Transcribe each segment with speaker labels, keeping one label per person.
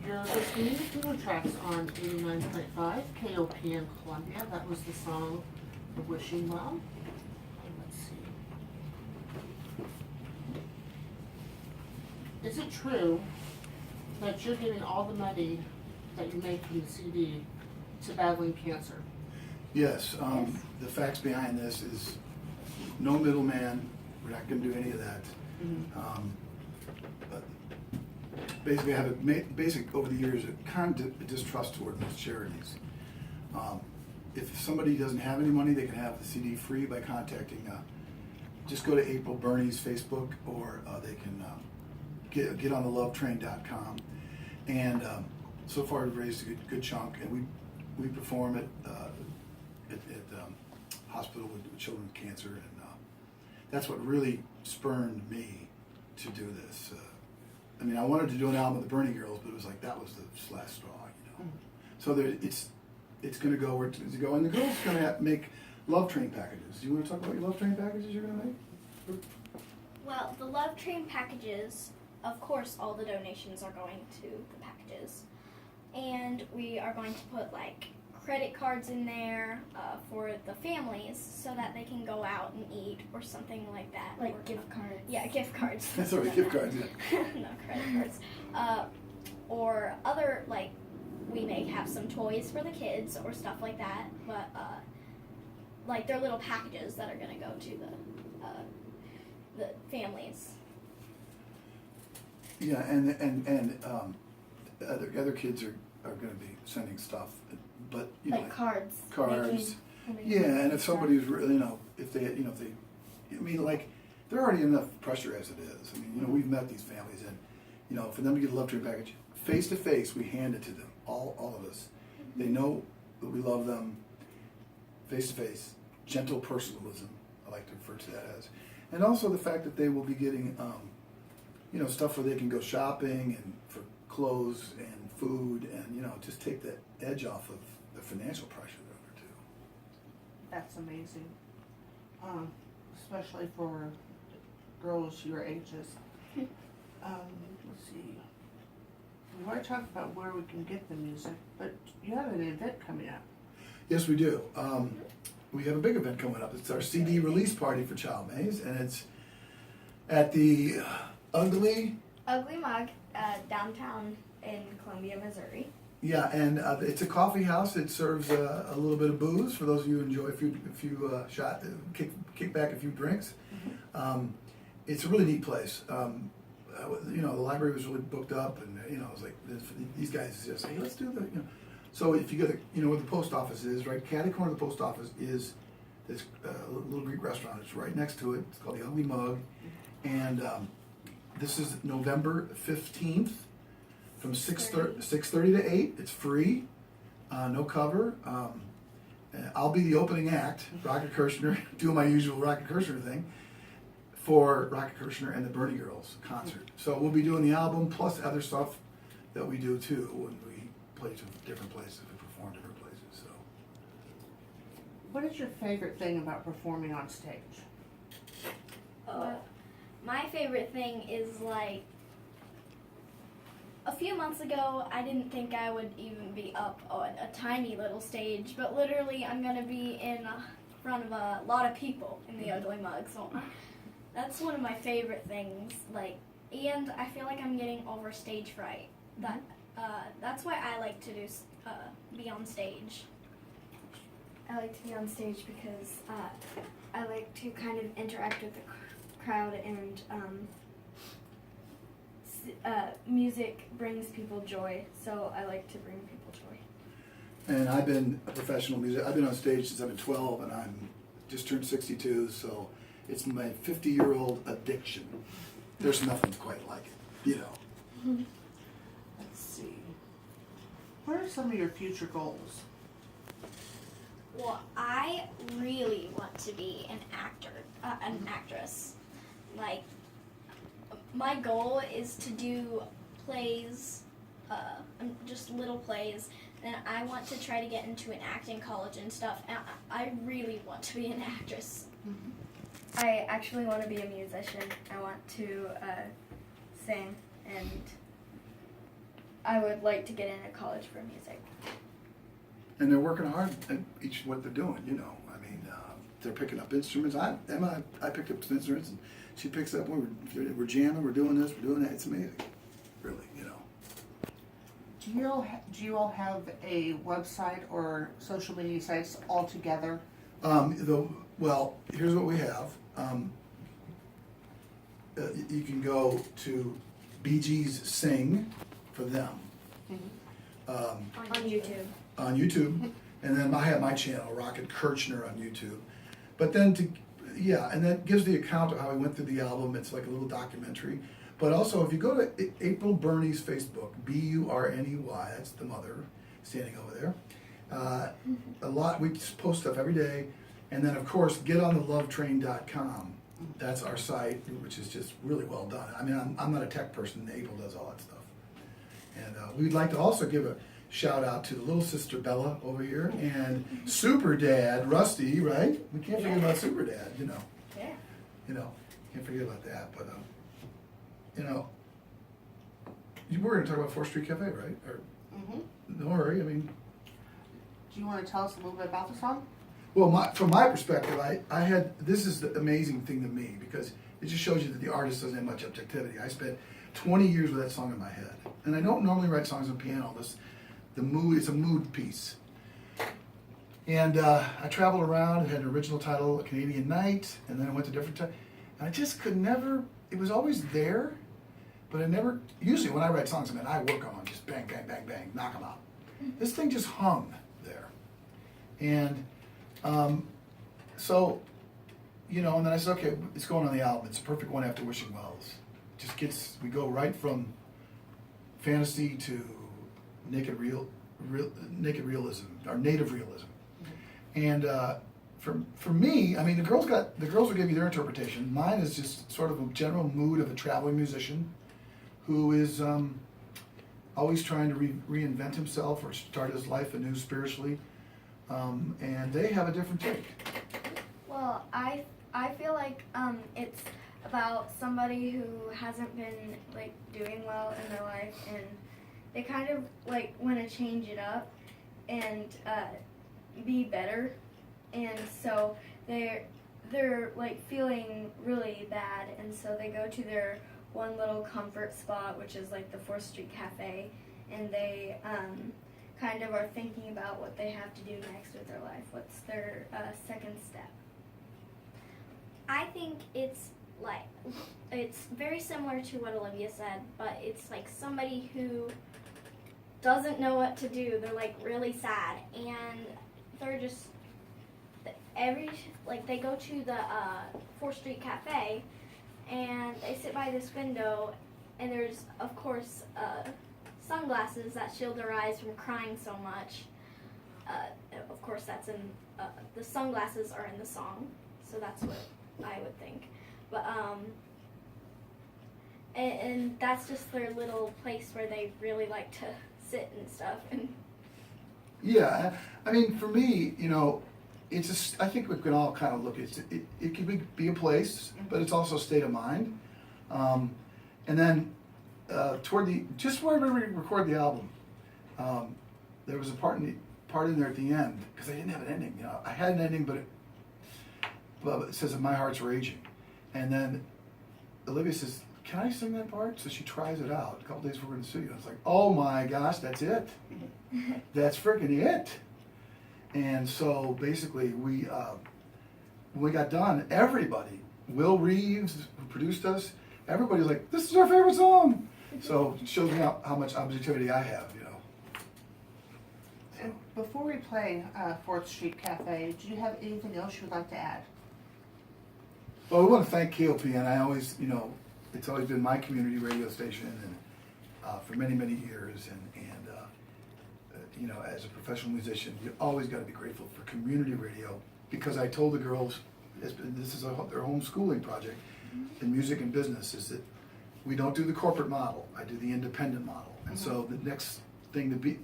Speaker 1: You're listening to the tracks on 89.5 KOPN Columbia. That was the song for Wishing Well. And let's see. Is it true that you're giving all the money that you make from the CD to battling cancer?
Speaker 2: Yes. The facts behind this is no middleman. We're not going to do any of that. But basically, I have a basic over the years a kind of distrust toward most charities. If somebody doesn't have any money, they can have the CD free by contacting. Just go to April Burney's Facebook, or they can get on the lovetrain.com. And so far, we've raised a good chunk, and we perform at hospital with children with cancer, and that's what really spurred me to do this. I mean, I wanted to do an album with the Bernie Girls, but it was like that was the last straw, you know. So it's going to go where it's going to go, and the girls are going to make Love Train packages. Do you want to talk about your Love Train packages you're going to make?
Speaker 3: Well, the Love Train packages, of course, all the donations are going to the packages, and we are going to put like credit cards in there for the families so that they can go out and eat or something like that.
Speaker 4: Like gift cards.
Speaker 3: Yeah, gift cards.
Speaker 2: Sorry, gift cards, yeah.
Speaker 3: No, credit cards. Or other, like, we may have some toys for the kids or stuff like that, but like they're little packages that are going to go to the families.
Speaker 2: Yeah, and other kids are going to be sending stuff, but you know,
Speaker 4: Like cards.
Speaker 2: cards.
Speaker 4: Making
Speaker 2: Yeah, and if somebody's really, you know, if they, I mean, like, they're already enough pressure as it is. I mean, you know, we've met these families, and you know, for them to get a Love Train package, face to face, we hand it to them, all of us. They know that we love them. Face to face, gentle personalism, I like to refer to that as, and also the fact that they will be getting, you know, stuff where they can go shopping and for clothes and food, and you know, just take the edge off of the financial pressure they're under too.
Speaker 1: That's amazing. Especially for girls your ages. Let's see. We want to talk about where we can get the music, but you have an event coming up.
Speaker 2: Yes, we do. We have a big event coming up. It's our CD release party for Childmaze, and it's at the Ugly
Speaker 3: Mug, downtown in Columbia, Missouri.
Speaker 2: Yeah, and it's a coffee house. It serves a little bit of booze for those of you who enjoy a few kick back a few drinks. It's a really neat place. You know, the library was really booked up, and you know, it was like these guys just say, hey, let's do the, you know. So if you go to, you know, where the post office is, right, catty corner of the post office is this little Greek restaurant. It's right next to it. It's called the Ugly Mug, and this is November 15th. From 6:30 to 8, it's free, no cover. I'll be the opening act, Rocket Kirshner, doing my usual Rocket Kirshner thing for Rocket Kirshner and the Bernie Girls concert. So we'll be doing the album plus other stuff that we do too when we play to different places, we perform different places. So,
Speaker 1: What is your favorite thing about performing on stage?
Speaker 3: My favorite thing is like, a few months ago, I didn't think I would even be up on a tiny little stage, but literally I'm going to be in front of a lot of people in the Ugly Mug, so that's one of my favorite things, like, and I feel like I'm getting over stage fright. That's why I like to be on stage.
Speaker 4: I like to be on stage because I like to kind of interact with the crowd, and music brings people joy, so I like to bring people joy.
Speaker 2: and I've been a professional musician. I've been on stage since I've been 12, and I'm just turned 62, so it's my 50-year-old addiction. There's nothing quite like it, you know.
Speaker 1: Let's see. What are some of your future goals?
Speaker 3: Well, I really want to be an actress. Like, my goal is to do plays, just little plays, and I want to try to get into an acting college and stuff, and I really want to be an actress.
Speaker 4: I actually want to be a musician. I want to sing, and I would like to get into college for music.
Speaker 2: And they're working hard at each what they're doing, you know. I mean, they're picking up instruments. Emma, I picked up some instruments, and she picks up. We're jamming. We're doing this. We're doing that. It's amazing, really, you know.
Speaker 1: Do you all have a website or social media sites all together?
Speaker 2: Well, here's what we have. You can go to Bee Gees Sing for them
Speaker 4: On YouTube.
Speaker 2: on YouTube, and then I have my channel, Rocket Kirchner, on YouTube. But then and that gives the account of how we went through the album. It's like a little documentary. But also, if you go to April Burney's Facebook, Burney, that's the mother standing over there. We just post stuff every day. And then, of course, getonthelovetrain.com. That's our site, which is just really well done. I mean, I'm not a tech person. April does all that stuff. And we'd like to also give a shout out to the little sister Bella over here and Super Dad Rusty, right? We can't forget about Super Dad, you know.
Speaker 4: Yeah.
Speaker 2: You know, can't forget about that. But, you know, we're going to talk about 4th Street Cafe, right? Or, don't worry, I mean.
Speaker 1: Do you want to tell us a little bit about the song?
Speaker 2: Well, from my perspective, I had, this is the amazing thing to me, because it just shows you that the artist doesn't have much objectivity. I spent 20 years with that song in my head. And I don't normally write songs on piano. The mood, it's a mood piece. And I traveled around, it had an original title, A Canadian Night, and then I went to different times. And I just could never, it was always there, but I never, usually when I write songs, I mean, I work on them, just bang, bang, bang, bang, knock them out. This thing just hung there. And so, you know, and then I said, okay, it's going on the album. It's a perfect one after Wishing Wells. We go right from fantasy to naked realism, or native realism. And for me, I mean, the girls will give you their interpretation. Mine is just sort of a general mood of a traveling musician who is always trying to reinvent himself or start his life anew spiritually. And they have a different take.
Speaker 4: Well, I feel like it's about somebody who hasn't been like doing well in their life, and they kind of like want to change it up and be better, and so they're like feeling really bad, and so they go to their one little comfort spot, which is like the 4th Street Cafe, and they kind of are thinking about what they have to do next with their life. What's their second step?
Speaker 3: I think it's very similar to what Olivia said, but it's like somebody who doesn't know what to do. They're like really sad, and they're just they go to the 4th Street Cafe, and they sit by this window, and there's of course sunglasses that shield their eyes from crying so much. Of course, that's in the sunglasses are in the song, so that's what I would think. But and that's just their little place where they really like to sit and stuff. And
Speaker 2: yeah, I mean, for me, you know, I think we can all kind of look at it. It can be a place, but it's also a state of mind. And then just where we recorded the album, there was a part in there at the end, because I didn't have an ending. You know, I had an ending, but it says that my heart's raging, and then Olivia says, "Can I sing that part?" So she tries it out. A couple days before we're in the studio, it's like, "Oh my gosh, that's it! That's freaking it!" And so basically, when we got done, everybody, Will Reeves, who produced us, everybody's like, "This is our favorite song." So it shows me how much objectivity I have, you know.
Speaker 1: And before we play 4th Street Cafe, do you have anything else you would like to add?
Speaker 2: Well, we want to thank KOPN. I always, you know, it's always been my community radio station, and for many, many years. And you know, as a professional musician, you always got to be grateful for community radio, because I told the girls, this is their homeschooling project in music and business, is that we don't do the corporate model. I do the independent model. And so the next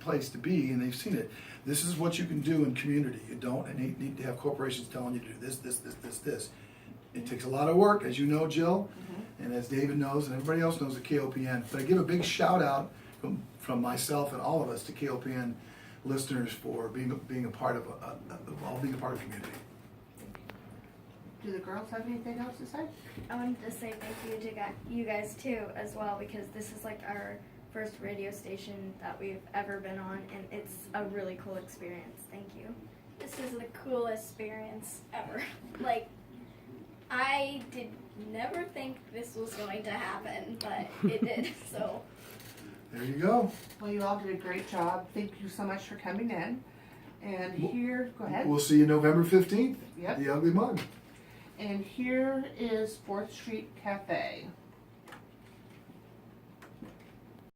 Speaker 2: place to be, and they've seen it, this is what you can do in community. You don't need to have corporations telling you to do this. It takes a lot of work, as you know, Jill, and as David knows, and everybody else knows at KOPN. But I give a big shout out from myself and all of us to KOPN listeners for being a part of being a part of the community.
Speaker 1: Do the girls have anything else to say?
Speaker 4: I wanted to say thank you to you guys too as well, because this is like our first radio station that we've ever been on, and it's a really cool experience. Thank you.
Speaker 3: This is the coolest experience ever. Like, I did never think this was going to happen, but it did. So
Speaker 2: There you go.
Speaker 1: Well, you all did a great job. Thank you so much for coming in. And here, go ahead.
Speaker 2: We'll see you November 15th.
Speaker 1: Yep.
Speaker 2: The Ugly Mug.
Speaker 1: And here is 4th Street Cafe.